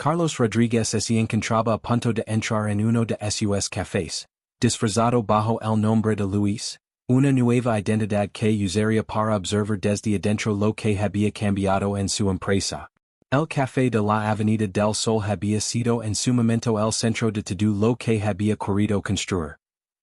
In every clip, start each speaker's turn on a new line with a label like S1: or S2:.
S1: Carlos Rodriguez se encontraba a punto de entrar en uno de sus cafés, disfrazado bajo el nombre de Luis, una nueva identidad que usaría para observar desde adentro lo que había cambiado en su empresa. El café de la Avenida del Sol había sido en su momento el centro de todo lo que había querido construir.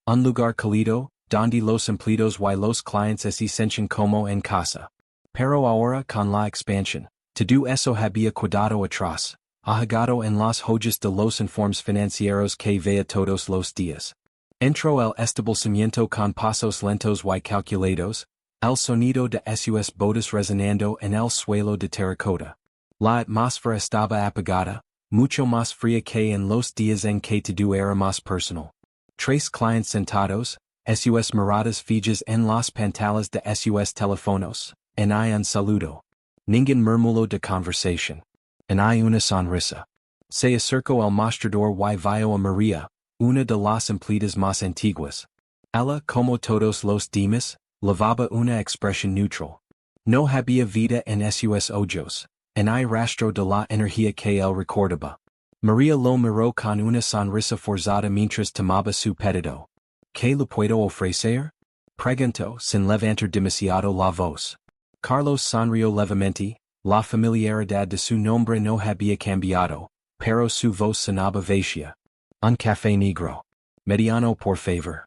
S1: Un lugar cálido, donde los empleados y los clientes se sienten como en casa. Pero ahora con la expansión, todo eso había quedado atrás, ahogado en las joyas de los informes financieros que veía todos los días. Entró el establecimiento con pasos lentos y calculados, el sonido de sus botas resonando en el suelo de terracota. La atmósfera estaba apagada, mucho más fría que en los días en que todo era más personal. Tres clientes sentados, sus miradas fijas en las pantallas de sus teléfonos, en hay un saludo. Ningún murmullo de conversación. En hay una sonrisa. Se acercó el mostrador y vio a María, una de las empleadas más antiguas. Ella, como todos los demás, lavaba una expresión neutral. No había vida en sus ojos. En hay rastro de la energía que él recordaba. María lo miró con una sonrisa forzada mientras tomaba su pedido. ¿Qué le puedo ofrecer? Preguntó sin levantar demasiado la voz. Carlos sonrió levemente, la familiaridad de su nombre no había cambiado, pero su voz sonaba vacía. Un café negro. Mediano por favor.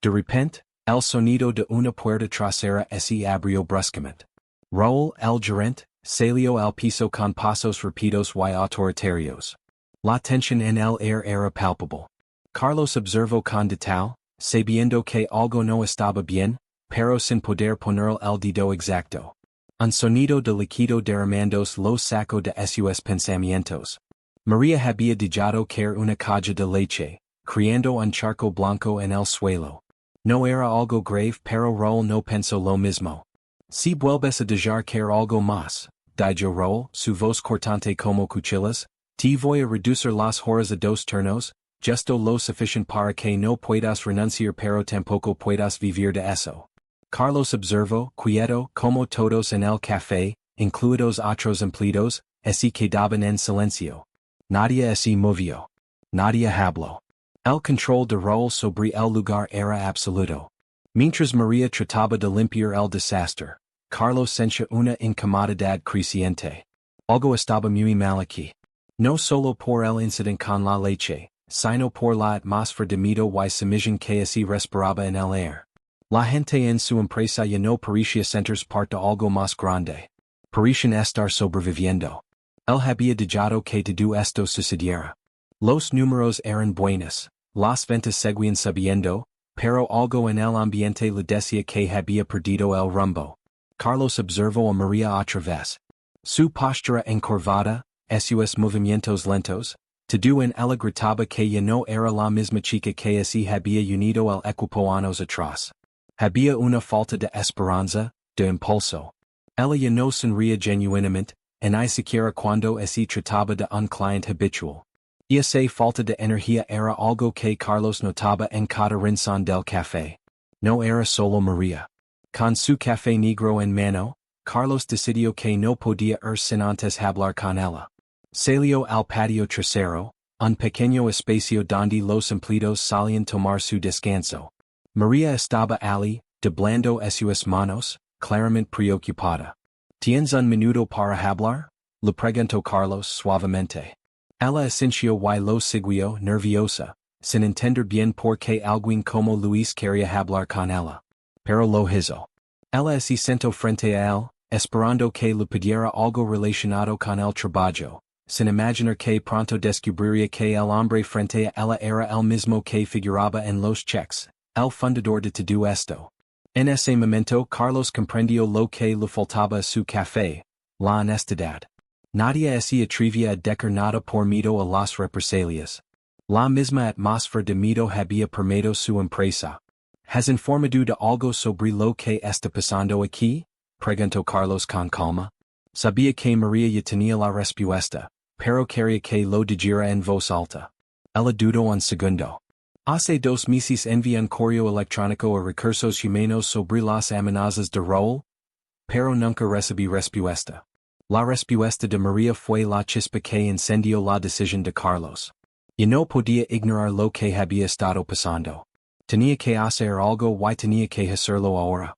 S1: De repente, el sonido de una puerta trasera se abrió bruscamente. Raúl, el gerente, salió al piso con pasos rápidos y autoritarios. La tensión en el aire era palpable. Carlos observó con detalle, sabiendo que algo no estaba bien, pero sin poder poner el dedo exacto. Un sonido de líquido derramándose lo sacó de sus pensamientos. María había dejado caer una caja de leche, creando un charco blanco en el suelo. No era algo grave, pero Raúl no pensó lo mismo. Si vuelves a dejar caer algo más, dijo Raúl, su voz cortante como cuchillas, te voy a reducir las horas a 2 turnos, justo lo suficiente para que no puedas renunciar pero tampoco puedas vivir de eso. Carlos observó, quieto, como todos en el café, incluidos otros empleados, se quedaban en silencio. Nadie se movió. Nadie habló. El control de Raúl sobre el lugar era absoluto. Mientras María trataba de limpiar el desastre, Carlos sentía una incomodidad creciente. Algo estaba muy mal aquí. No solo por el incidente con la leche, sino por la atmósfera de miedo y sumisión que se respiraba en el aire. La gente en su empresa ya no parecía sentirse parte de algo más grande. Parecían estar sobreviviendo. Él había dejado que todo esto sucediera. Los números eran buenos, las ventas seguían subiendo, pero algo en el ambiente le decía que había perdido el rumbo. Carlos observó a María otra vez. Su postura encorvada, sus movimientos lentos, todo en ella gritaba que ya no era la misma chica que se había unido al equipo años atrás. Había una falta de esperanza, de impulso. Ella ya no sonría genuinamente, ni siquiera cuando se trataba de un cliente habitual. Y esa falta de energía era algo que Carlos notaba en cada rincón del café. No era solo María. Con su café negro en mano, Carlos decidió que no podía ir sin antes hablar con ella. Salió al patio trasero, un pequeño espacio donde los empleados solían tomar su descanso. María estaba allí, doblando sus manos, claramente preocupada. ¿Tienes un minuto para hablar? Le preguntó Carlos suavemente. Ella asintió y lo siguió nerviosa, sin entender bien por qué alguien como Luis quería hablar con ella. Pero lo hizo. Ella se sentó frente a él, esperando que le pidiera algo relacionado con el trabajo, sin imaginar que pronto descubriría que el hombre frente a ella era el mismo que figuraba en los cheques, el fundador de todo esto. En ese momento Carlos comprendió lo que le faltaba a su café, la honestidad. Nadie se atrevía a decir nada por miedo a las represalias. La misma atmósfera de miedo había permeado su empresa. ¿Has informado de algo sobre lo que está pasando aquí? Preguntó Carlos con calma. Sabía que María ya tenía la respuesta, pero quería que lo dijera en voz alta. Ella dudó un segundo. Hace 2 meses envié un correo electrónico a recursos humanos sobre las amenazas de Raúl, pero nunca recibí respuesta. La respuesta de María fue la chispa que encendió la decisión de Carlos. Y no podía ignorar lo que había estado pasando. Tenía que hacer algo y tenía que hacerlo ahora.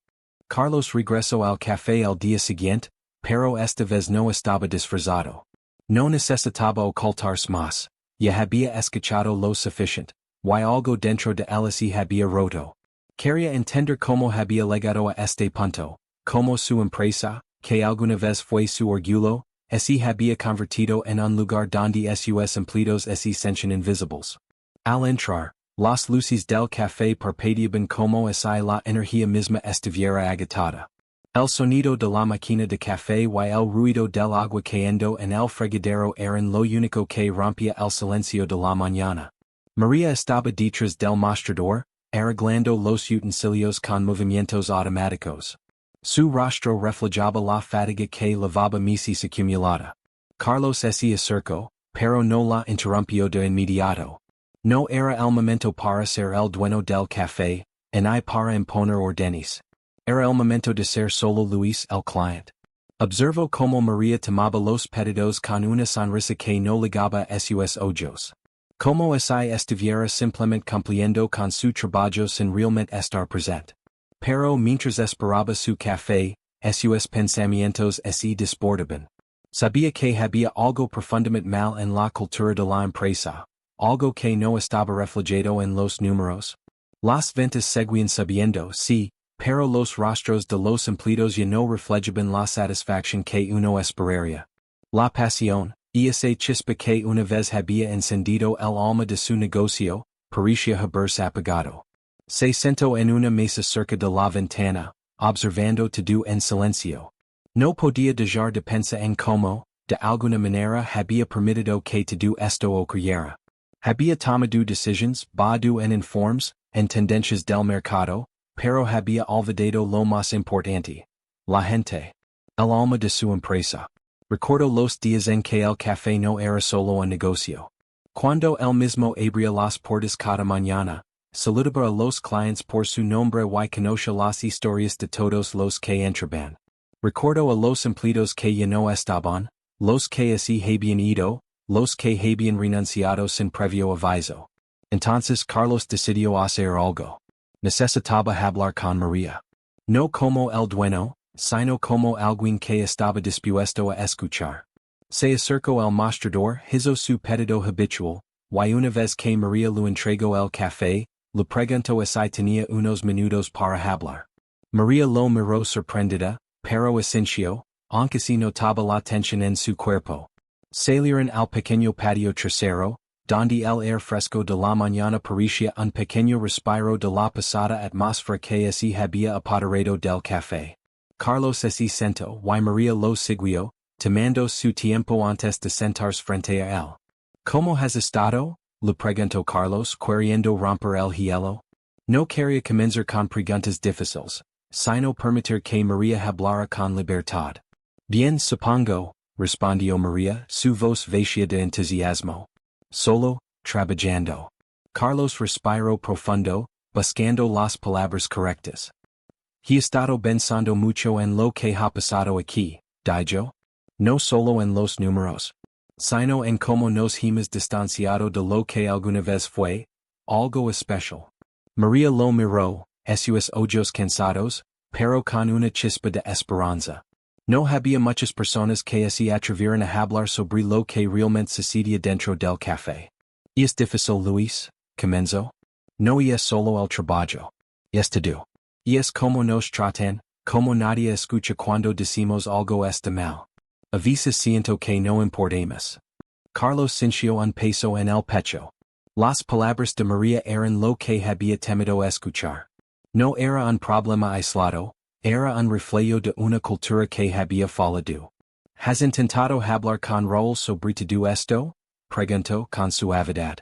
S1: Carlos regresó al café al día siguiente, pero esta vez no estaba disfrazado. No necesitaba ocultarse más, ya había escuchado lo suficiente, y algo dentro de él se había roto. Quería entender cómo había llegado a este punto, cómo su empresa, que alguna vez fue su orgullo, se había convertido en un lugar donde sus empleados se sentían invisibles. Al entrar, las luces del café parpadeaban como si la energía misma estuviera agitada. El sonido de la máquina de café y el ruido del agua cayendo en el fregadero eran lo único que rompía el silencio de la mañana. María estaba detrás del mostrador, arreglando los utensilios con movimientos automáticos. Su rostro reflejaba la fatiga que lavaba meses acumulada. Carlos se acercó, pero no la interrumpió de inmediato. No era el momento para ser el dueño del café, ni para imponer órdenes. Era el momento de ser solo Luis el cliente. Observó cómo María tomaba los pedidos con una sonrisa que no ligaba a sus ojos. Como si estuviera simplemente cumpliendo con su trabajo sin realmente estar presente. Pero mientras esperaba su café, sus pensamientos se desbordaban. Sabía que había algo profundamente mal en la cultura de la empresa, algo que no estaba reflejado en los números. Las ventas seguían subiendo, sí, pero los rostros de los empleados ya no reflejaban la satisfacción que uno esperaría. La pasión, esa chispa que una vez había encendido el alma de su negocio, parecía haberse apagado. Se sentó en una mesa cerca de la ventana, observando todo en silencio. No podía dejar de pensar en cómo, de alguna manera había permitido que todo esto ocurriera. Había tomado decisiones, basado en informes, en tendencias del mercado, pero había olvidado lo más importante. La gente. El alma de su empresa. Recordó los días en que el café no era solo un negocio. Cuando él mismo abría las puertas cada mañana, saludaba a los clientes por su nombre y conocía las historias de todos los que entraban. Recordó a los empleados que ya no estaban, los que se habían ido, los que habían renunciado sin previo aviso. Entonces Carlos decidió hacer algo. Necesitaba hablar con María. No como el dueño, sino como alguien que estaba dispuesto a escuchar. Se acercó al mostrador, hizo su pedido habitual, y una vez que María le entregó el café, le preguntó si tenía unos minutos para hablar. María lo miró sorprendida, pero asintió, aunque se notaba la tensión en su cuerpo. Salieron al pequeño patio trasero, donde el aire fresco de la mañana parecía un pequeño respiro de la pesada atmósfera que se había apoderado del café. Carlos se sentó y María lo siguió, tomando su tiempo antes de sentarse frente a él. ¿Cómo has estado?, le preguntó Carlos, queriendo romper el hielo. No quería comenzar con preguntas difíciles, sino permitir que María hablara con libertad. Bien, supongo, respondió María, su voz vacía de entusiasmo. Solo, trabajando. Carlos respiró profundo, buscando las palabras correctas. He estado pensando mucho en lo que ha pasado aquí, dijo. No solo en los números, sino en cómo nos hemos distanciado de lo que alguna vez fue, algo especial. María lo miró, sus ojos cansados, pero con una chispa de esperanza. No había muchas personas que se atrevieran a hablar sobre lo que realmente sucedía dentro del café. ¿Es difícil, Luis?, comenzó. No es solo el trabajo. Es todo. Es como nos tratan, como nadie escucha cuando decimos algo está mal. A veces siento que no importamos. Carlos sintió un peso en el pecho. Las palabras de María eran lo que había temido escuchar. No era un problema aislado, era un reflejo de una cultura que había fallado. ¿Has intentado hablar con Raúl sobre todo esto?, preguntó con suavidad.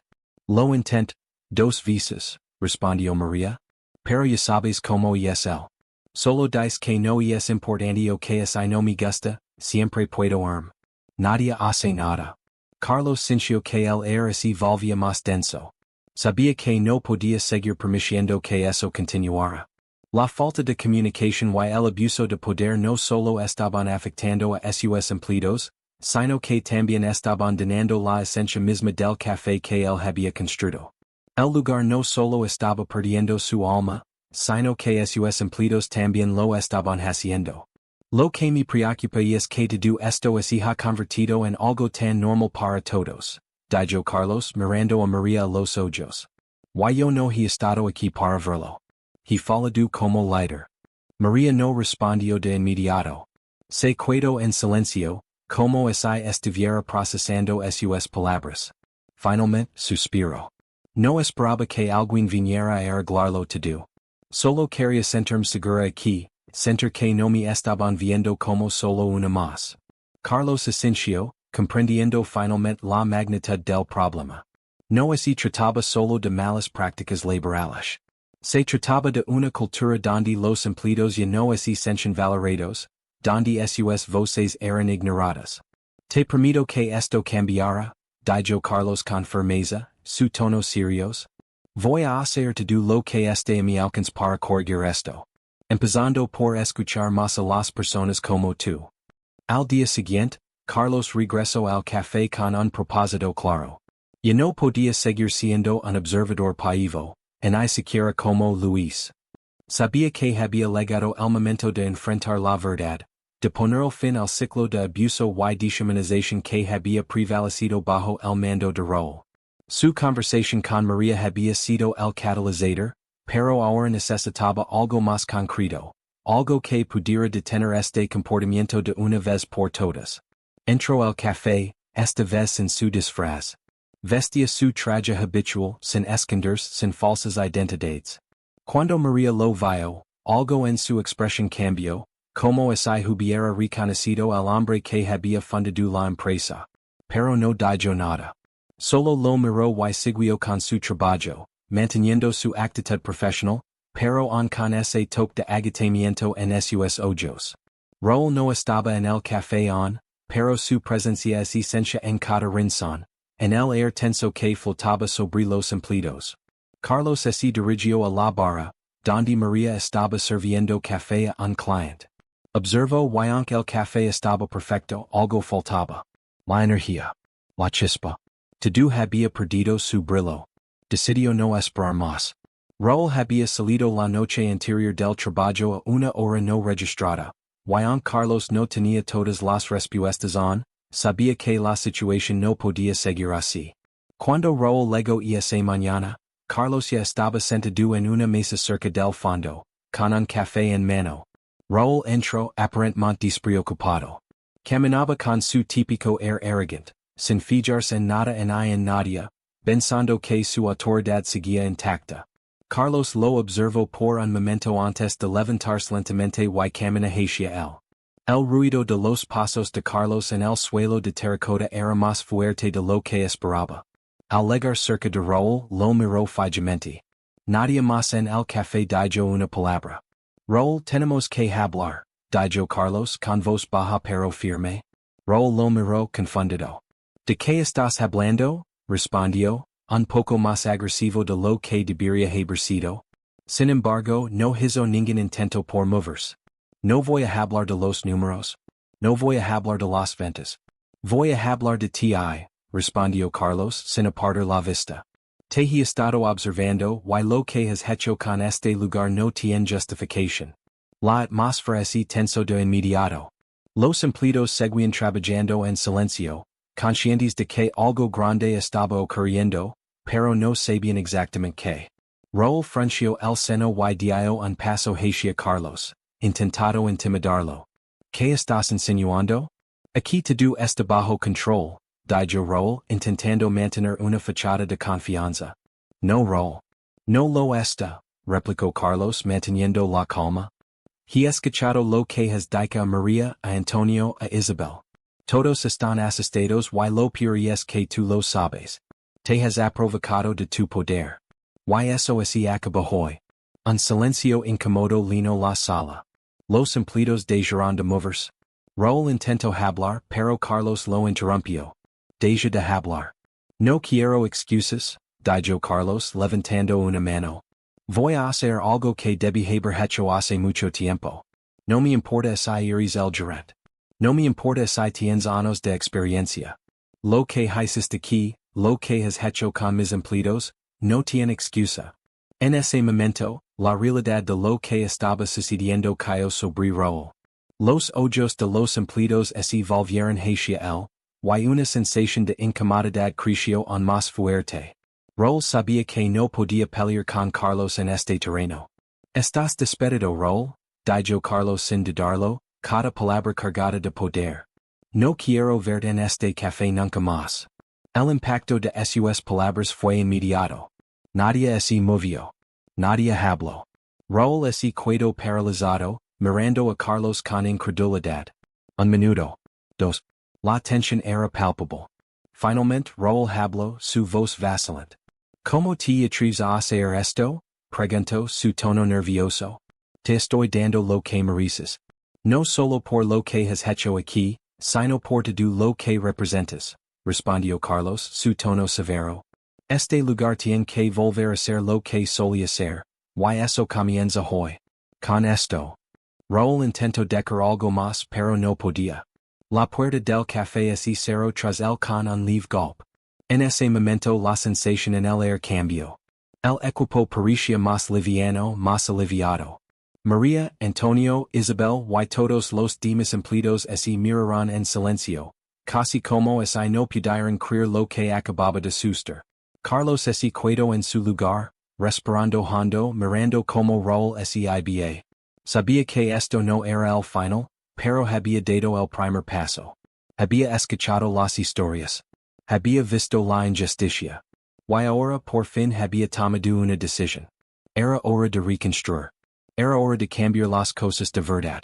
S1: Lo intent, 2 veces, respondió María. Pero ya sabes cómo es él. Solo dice que no es importante o que si no me gusta, siempre puedo irme. Nadie hace nada. Carlos sintió que el aire se volvía más denso. Sabía que no podía seguir permitiendo que eso continuara. La falta de comunicación y el abuso de poder no solo estaban afectando a sus empleados, sino que también estaban dañando la esencia misma del café que él había construido. El lugar no solo estaba perdiendo su alma, sino que sus empleados también lo estaban haciendo. Lo que me preocupa es que todo esto se ha convertido en algo tan normal para todos, dijo Carlos mirando a María a los ojos. Y yo no he estado aquí para verlo. He falado como líder. María no respondió de inmediato. Se quedó en silencio, como si estuviera procesando sus palabras. Finalmente, suspiró. No esperaba que alguien viniera a arreglarlo todo. Solo quería sentirme segura aquí, sentir que no me estaban viendo como solo una más. Carlos asintió, comprendiendo finalmente la magnitud del problema. No se trataba solo de malas prácticas laborales. Se trataba de una cultura donde los empleados ya no se sentían valorados, donde sus voces eran ignoradas. Te permito que esto cambiara, dijo Carlos con firmeza, su tono serios. Voy a hacer todo lo que esté a mi alcance para corregir esto. Empezando por escuchar más a las personas como tú. Al día siguiente, Carlos regresó al café con un propósito claro. Ya no podía seguir siendo un observador pasivo, ni siquiera como Luis. Sabía que había llegado el momento de enfrentar la verdad, de poner fin al ciclo de abuso y deshumanización que había prevalecido bajo el mando de Raúl. Su conversación con María había sido el catalizador, pero ahora necesitaba algo más concreto, algo que pudiera detener este comportamiento de una vez por todas. Entró al café, esta vez sin su disfraz. Vestía su traje habitual, sin esconders, sin falsas identidades. Cuando María lo vio, algo en su expresión cambió, como si hubiera reconocido al hombre que había fundado la empresa. Pero no dijo nada. Solo lo miró y siguió con su trabajo, manteniendo su actitud profesional, pero aún con ese toque de agotamiento en sus ojos. Raúl no estaba en el café aún, pero su presencia es esencia en cada rincón, en el aire tenso que flotaba sobre los empleados. Carlos se dirigió a la barra, donde María estaba sirviendo café a un cliente. Observó y aunque el café estaba perfecto, algo faltaba. La energía. La chispa. Todo había perdido su brillo. Decidió no esperar más. Raúl había salido la noche anterior del trabajo a una hora no registrada, y aunque Carlos no tenía todas las respuestas aún, sabía que la situación no podía seguir así. Cuando Raúl llegó esa mañana, Carlos ya estaba sentado en una mesa cerca del fondo, con un café en mano. Raúl entró aparentemente despreocupado. Caminaba con su típico air arrogante, sin fijarse en nada ni en nadie, pensando que su autoridad seguía intacta. Carlos lo observó por un momento antes de levantarse lentamente y caminar hacia él. El ruido de los pasos de Carlos en el suelo de terracota era más fuerte de lo que esperaba. Al llegar cerca de Raúl, lo miró fijamente. Nadie más en el café dijo una palabra. Raúl, tenemos que hablar, dijo Carlos con voz baja pero firme. Raúl lo miró confundido. ¿De qué estás hablando? Respondió, un poco más agresivo de lo que debería haber sido. Sin embargo, no hizo ningún intento por moverse. No voy a hablar de los números. No voy a hablar de las ventas. Voy a hablar de ti, respondió Carlos sin apartar la vista. Te he estado observando y lo que has hecho con este lugar no tiene justificación. La atmósfera es tenso de inmediato. Los empleados seguían trabajando en silencio, conscientes de que algo grande estaba ocurriendo, pero no sabían exactamente qué. Raúl frunció el seno y dio un paso hacia Carlos, intentado intimidarlo. ¿Qué estás insinuando? Aquí todo está bajo control, dijo Raúl, intentando mantener una fachada de confianza. No, Raúl. No lo está, replicó Carlos manteniendo la calma. He escuchado lo que has dicho a María, a Antonio, a Isabel. Todos están asustados y lo peor es que tú lo sabes. Te has aprovechado de tu poder. Y eso así acaba hoy. Un silencio incómodo llenó la sala. Los empleados dejaron de moverse. Raúl intentó hablar, pero Carlos lo interrumpió. Deja de hablar. No quiero excusas, dijo Carlos levantando una mano. Voy a hacer algo que debí haber hecho hace mucho tiempo. No me importa si eres el gerente. No me importa si tienes años de experiencia. Lo que hiciste aquí, lo que has hecho con mis empleados, no tiene excusa. En ese momento, la realidad de lo que estaba sucediendo cayó sobre Raúl. Los ojos de los empleados se volvieron hacia él, y una sensación de incomodidad creció aún más fuerte. Raúl sabía que no podía pelear con Carlos en este terreno. ¿Estás despedido, Raúl? Dijo Carlos sin dudarlo, cada palabra cargada de poder. No quiero verte en este café nunca más. El impacto de sus palabras fue inmediato. Nadie se movió. Nadie habló. Raúl se quedó paralizado, mirando a Carlos con incredulidad. Un minuto. Dos. La tensión era palpable. Finalmente Raúl habló, su voz vacilante. ¿Cómo te atreves a hacer esto? Preguntó su tono nervioso. Te estoy dando lo que mereces. No solo por lo que has hecho aquí, sino por todo lo que representas, respondió Carlos, su tono severo. Este lugar tiene que volver a ser lo que solía ser, y eso comienza hoy. Con esto. Raúl intentó decir algo más pero no podía. La puerta del café se cerró tras él con un leve golpe. En ese momento la sensación en el aire cambió. El equipo parecía más liviano, más aliviado. María, Antonio, Isabel y todos los demás empleados se miraron en silencio, casi como si no pudieran creer lo que acababa de suceder. Carlos se quedó en su lugar, respirando hondo, mirando como Raúl se iba. Sabía que esto no era el final, pero había dado el primer paso. Había escuchado las historias. Había visto la injusticia. Y ahora por fin había tomado una decisión. Era hora de reconstruir. Era hora de cambiar las cosas de verdad.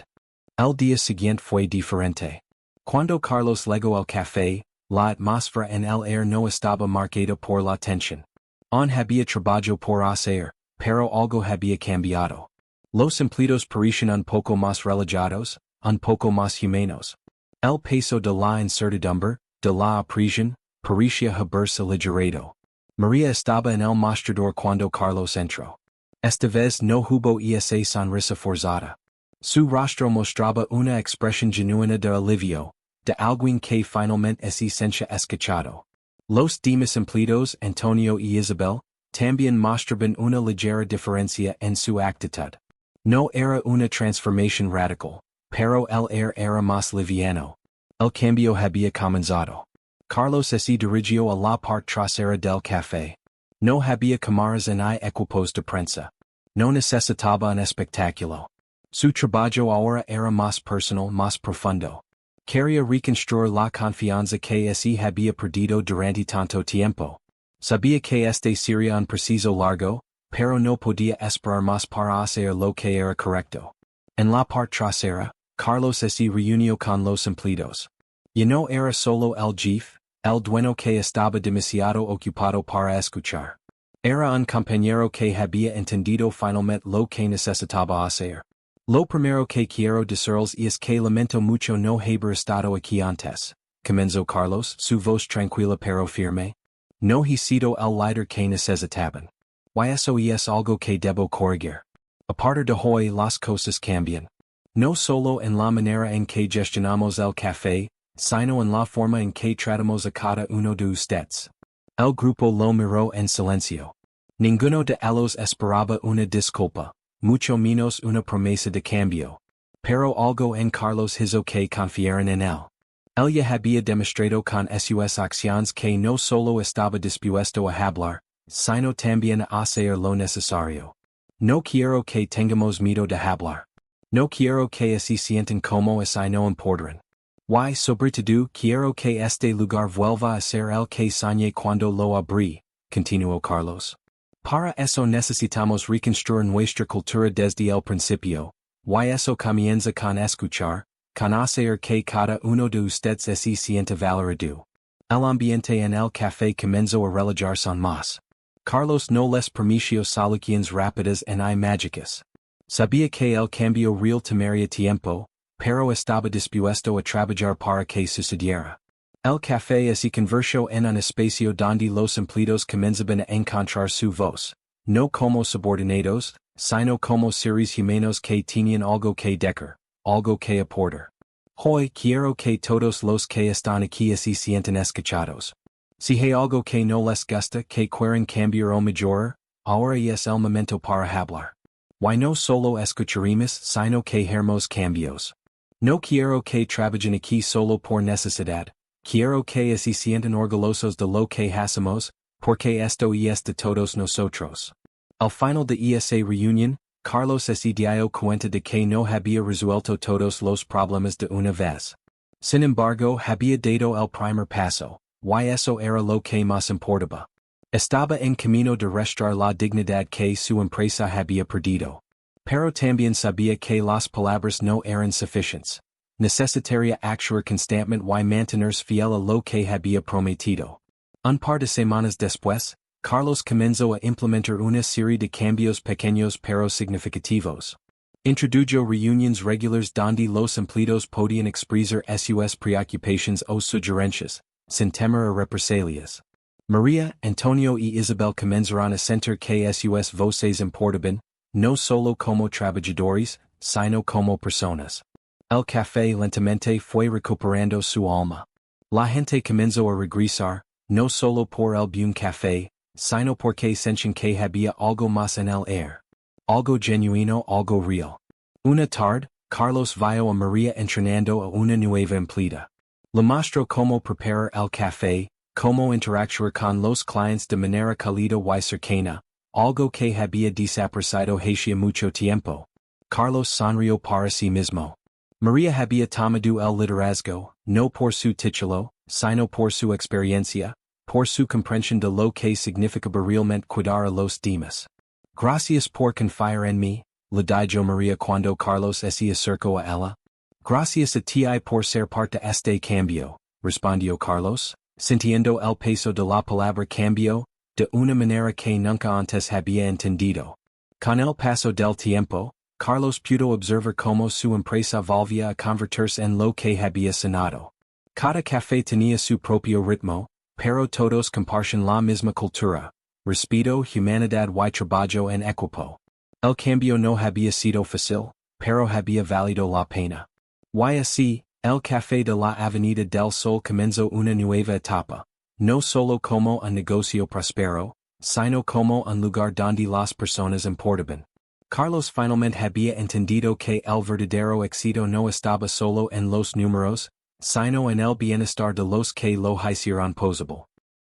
S1: El día siguiente fue diferente. Cuando Carlos llegó al café, la atmósfera en el aire no estaba marcada por la tensión. Aún había trabajo por hacer, pero algo había cambiado. Los empleados parecían un poco más relajados, un poco más humanos. El peso de la incertidumbre, de la opresión, parecía haberse ligerado. María estaba en el mostrador cuando Carlos entró. Esta vez no hubo esa sonrisa forzada. Su rostro mostraba una expresión genuina de alivio, de alguien que finalmente se sentía escuchado. Los demás empleados, Antonio y Isabel, también mostraban una ligera diferencia en su actitud. No era una transformación radical, pero el aire era más liviano. El cambio había comenzado. Carlos se dirigió a la parte trasera del café. No había cámaras ni equipos de prensa. No necesitaba un espectáculo. Su trabajo ahora era más personal, más profundo. Quería reconstruir la confianza que se había perdido durante tanto tiempo. Sabía que este sería un proceso largo, pero no podía esperar más para hacer lo que era correcto. En la parte trasera, Carlos se reunió con los empleados. Y no era solo el Jefe, el dueño que estaba demasiado ocupado para escuchar. Era un compañero que había entendido finalmente lo que necesitaba hacer. Lo primero que quiero decirles es que lamento mucho no haber estado aquí antes, comenzó Carlos, su voz tranquila pero firme. No he sido el líder que necesitaban. Y eso es algo que debo corregir. A partir de hoy las cosas cambian. No solo en la manera en que gestionamos el café, sino en la forma en que tratamos a cada uno de ustedes. El grupo lo miró en silencio. Ninguno de ellos esperaba una disculpa, mucho menos una promesa de cambio. Pero algo en Carlos hizo que confiaran en él. Él ya había demostrado con sus acciones que no solo estaba dispuesto a hablar, sino también a hacer lo necesario. No quiero que tengamos miedo de hablar. No quiero que se sientan como si no importan. Y sobre todo quiero que este lugar vuelva a ser el que soñé cuando lo abrí, continuó Carlos. Para eso necesitamos reconstruir nuestra cultura desde el principio, y eso comienza con escuchar, con hacer que cada uno de ustedes se sienta valorado. El ambiente en el café comenzó a relajarse aún más. Carlos no les permitió soluciones rápidas ni mágicas. Sabía que el cambio real tomaría tiempo, pero estaba dispuesto a trabajar para que sucediera. El café se convirtió en un espacio donde los empleados comenzaban a encontrar su voz, no como subordinados, sino como seres humanos que tienen algo que decir, algo que aportar. Hoy quiero que todos los que están aquí se sientan escuchados. Si hay algo que no les gusta que quieren cambiar o mejorar, ahora es el momento para hablar. Why no solo escucharemos sino que haremos cambios. No quiero que trabajen aquí solo por necesidad, quiero que se sientan orgullosos de lo que hacemos, porque esto es de todos nosotros. Al final de esa reunión, Carlos se dio cuenta de que no había resuelto todos los problemas de una vez. Sin embargo, había dado el primer paso, y eso era lo que más importaba. Estaba en camino de restaurar la dignidad que su empresa había perdido. Pero también sabía que las palabras no eran suficientes. Necesitaría actuar constantemente y mantenerse fiel a lo que había prometido. Un par de semanas después, Carlos comenzó a implementar una serie de cambios pequeños pero significativos. Introdujo reuniones regulares donde los empleados podían expresar sus preocupaciones o sugerencias, sin temer a represalias. María, Antonio y Isabel comenzaron a sentir que sus voces importaban, no solo como trabajadores, sino como personas. El café lentamente fue recuperando su alma. La gente comenzó a regresar, no solo por el buen café, sino porque sentían que había algo más en el air. Algo genuino, algo real. Una tarde, Carlos vio a María entrenando a una nueva empleada. Le mostró cómo preparar el café, cómo interactuar con los clientes de manera cálida y cercana, algo que había desaparecido hacía mucho tiempo. Carlos sonrió para sí mismo. María había tomado el liderazgo, no por su título, sino por su experiencia, por su comprensión de lo que significaba realmente cuidar a los demás. Gracias por confiar en mí, le dijo María cuando Carlos se acercó a ella. Gracias a ti por ser parte de este cambio, respondió Carlos, sintiendo el peso de la palabra cambio, de una manera que nunca antes había entendido. Con el paso del tiempo, Carlos pudo observar cómo su empresa volvía a convertirse en lo que había sonado. Cada café tenía su propio ritmo, pero todos compartían la misma cultura, respeto, humanidad y trabajo en equipo. El cambio no había sido fácil, pero había valido la pena. Y así, el café de la Avenida del Sol comenzó una nueva etapa, no solo como un negocio próspero, sino como un lugar donde las personas importaban. Carlos finalmente había entendido que el verdadero éxito no estaba solo en los números, sino en el bienestar de los que lo hicieron posible.